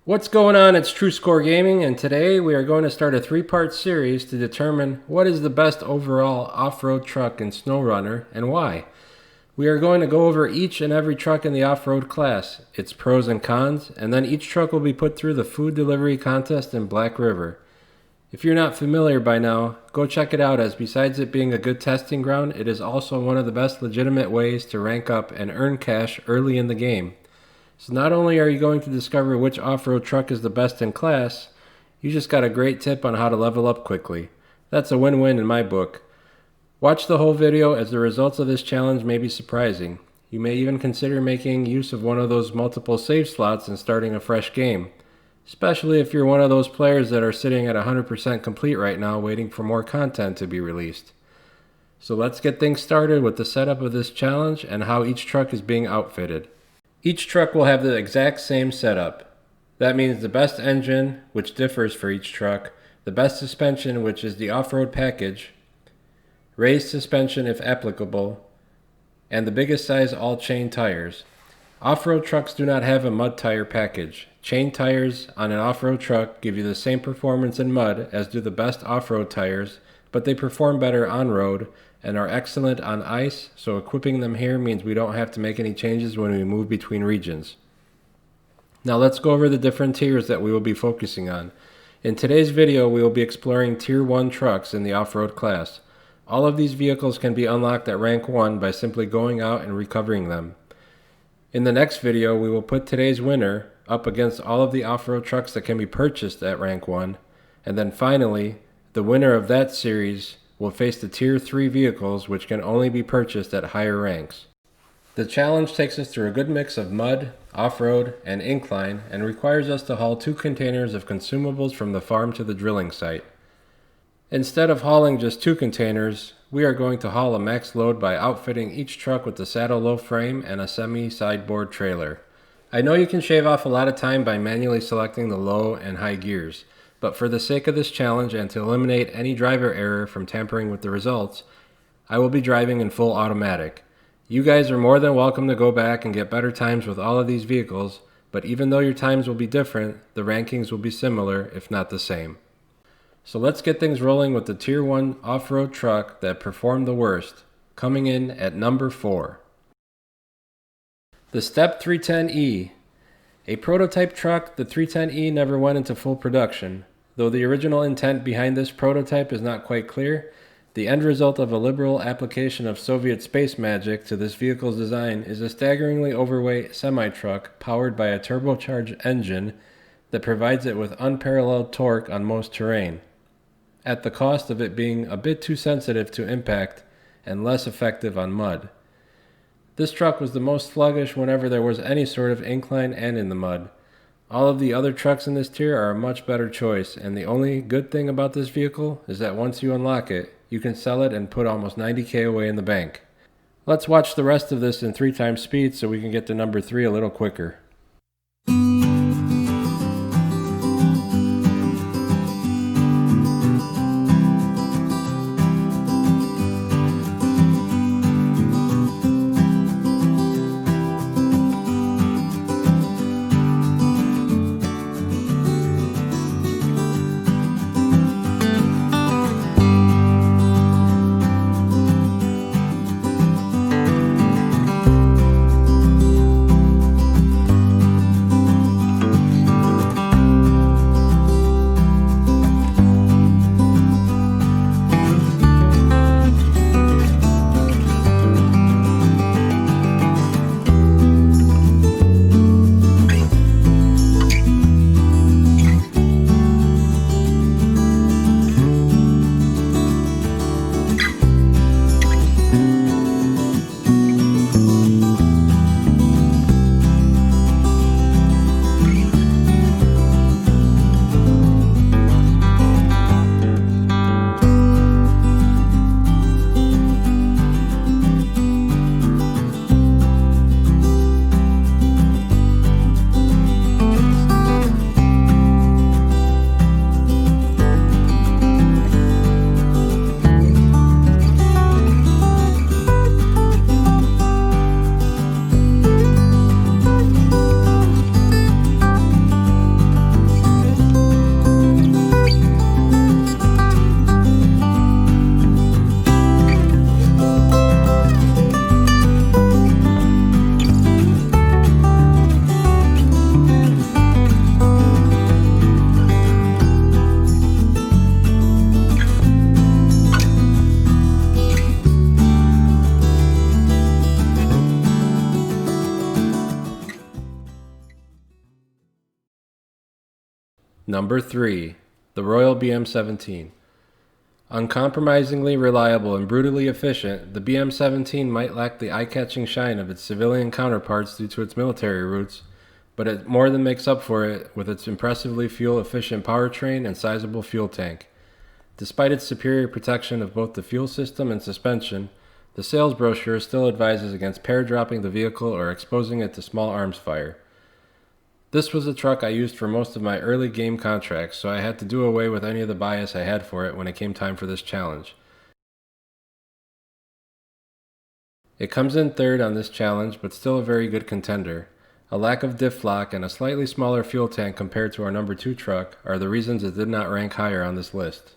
What's going on? It's True Score Gaming, and today we are going to start a three-part series to determine what is the best overall off-road truck in Snowrunner and why. We are going to go over each and every truck in the off-road class, its pros and cons, and then each truck will be put through the food delivery contest in Black River. If you're not familiar by now, go check it out, as besides it being a good testing ground, it is also one of the best legitimate ways to rank up and earn cash early in the game. So not only are you going to discover which off-road truck is the best in class, you just got a great tip on how to level up quickly. That's a win-win in my book. Watch the whole video, as the results of this challenge may be surprising. You may even consider making use of one of those multiple save slots and starting a fresh game, especially if you're one of those players that are sitting at 100% complete right now waiting for more content to be released. So let's get things started with the setup of this challenge and how each truck is being outfitted. Each truck will have the exact same setup. That means the best engine, which differs for each truck, the best suspension, which is the off-road package, raised suspension if applicable, and the biggest size all-chain tires. Off-road trucks do not have a mud tire package. Chain tires on an off-road truck give you the same performance in mud as do the best off-road tires, but they perform better on-road and are excellent on ice, so equipping them here means we don't have to make any changes when we move between regions. Now let's go over the different tiers that we will be focusing on. In today's video, we will be exploring Tier 1 trucks in the off-road class. All of these vehicles can be unlocked at Rank 1 by simply going out and recovering them. In the next video, we will put today's winner up against all of the off-road trucks that can be purchased at Rank 1, and then finally, the winner of that series will face the Tier 3 vehicles, which can only be purchased at higher ranks. The challenge takes us through a good mix of mud, off-road, and incline, and requires us to haul 2 containers of consumables from the farm to the drilling site. Instead of hauling just 2 containers, we are going to haul a max load by outfitting each truck with the saddle low frame and a semi-sideboard trailer. I know you can shave off a lot of time by manually selecting the low and high gears, but for the sake of this challenge and to eliminate any driver error from tampering with the results, I will be driving in full automatic. You guys are more than welcome to go back and get better times with all of these vehicles, but even though your times will be different, the rankings will be similar, if not the same. So let's get things rolling with the Tier 1 off-road truck that performed the worst, coming in at number 4. The Step 310E. A prototype truck, the 310E never went into full production. Though the original intent behind this prototype is not quite clear, the end result of a liberal application of Soviet space magic to this vehicle's design is a staggeringly overweight semi-truck powered by a turbocharged engine that provides it with unparalleled torque on most terrain, at the cost of it being a bit too sensitive to impact and less effective on mud. This truck was the most sluggish whenever there was any sort of incline and in the mud. All of the other trucks in this tier are a much better choice, and the only good thing about this vehicle is that once you unlock it, you can sell it and put almost 90K away in the bank. Let's watch the rest of this in 3 times speed so we can get to number 3 a little quicker. Number 3. The Royal BM-17. Uncompromisingly reliable and brutally efficient, the BM-17 might lack the eye-catching shine of its civilian counterparts due to its military roots, but it more than makes up for it with its impressively fuel-efficient powertrain and sizable fuel tank. Despite its superior protection of both the fuel system and suspension, the sales brochure still advises against pair-dropping the vehicle or exposing it to small arms fire. This was the truck I used for most of my early game contracts, so I had to do away with any of the bias I had for it when it came time for this challenge. It comes in third on this challenge, but still a very good contender. A lack of diff lock and a slightly smaller fuel tank compared to our number 2 truck are the reasons it did not rank higher on this list.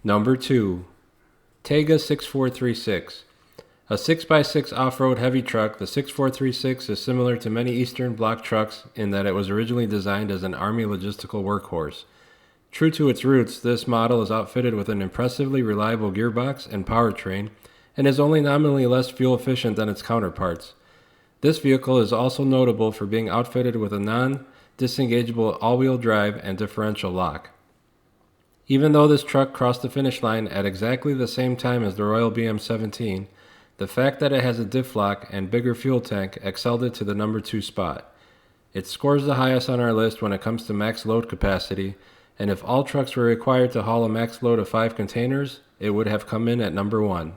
Number 2. Taiga 6436. A 6x6 off-road heavy truck, the 6436 is similar to many Eastern Bloc trucks in that it was originally designed as an Army logistical workhorse. True to its roots, this model is outfitted with an impressively reliable gearbox and powertrain, and is only nominally less fuel efficient than its counterparts. This vehicle is also notable for being outfitted with a non-disengageable all-wheel drive and differential lock. Even though this truck crossed the finish line at exactly the same time as the Royal BM-17, the fact that it has a diff lock and bigger fuel tank excelled it to the number 2 spot. It scores the highest on our list when it comes to max load capacity, and if all trucks were required to haul a max load of 5 containers, it would have come in at number 1.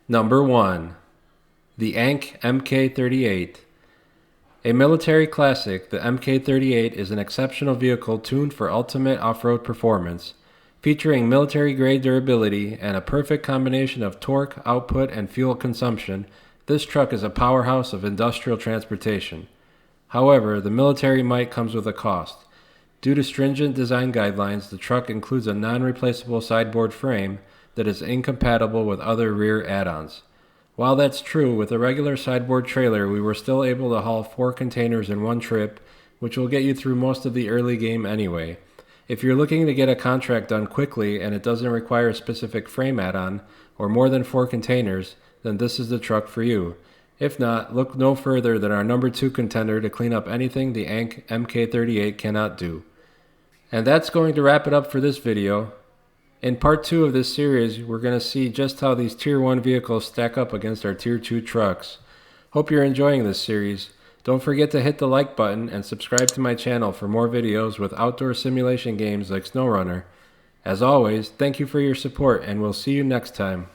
Number 1. The Ank Mk38. A military classic, the Mk38 is an exceptional vehicle tuned for ultimate off-road performance. Featuring military-grade durability and a perfect combination of torque, output, and fuel consumption, this truck is a powerhouse of industrial transportation. However, the military might comes with a cost. Due to stringent design guidelines, the truck includes a non-replaceable sideboard frame that is incompatible with other rear add-ons. While that's true, with a regular sideboard trailer, we were still able to haul 4 containers in one trip, which will get you through most of the early game anyway. If you're looking to get a contract done quickly and it doesn't require a specific frame add-on or more than 4 containers, then this is the truck for you. If not, look no further than our number 2 contender to clean up anything the Ank MK38 cannot do. And that's going to wrap it up for this video. In part 2 of this series, we're going to see just how these Tier 1 vehicles stack up against our Tier 2 trucks. Hope you're enjoying this series. Don't forget to hit the like button and subscribe to my channel for more videos with outdoor simulation games like Snowrunner. As always, thank you for your support and we'll see you next time.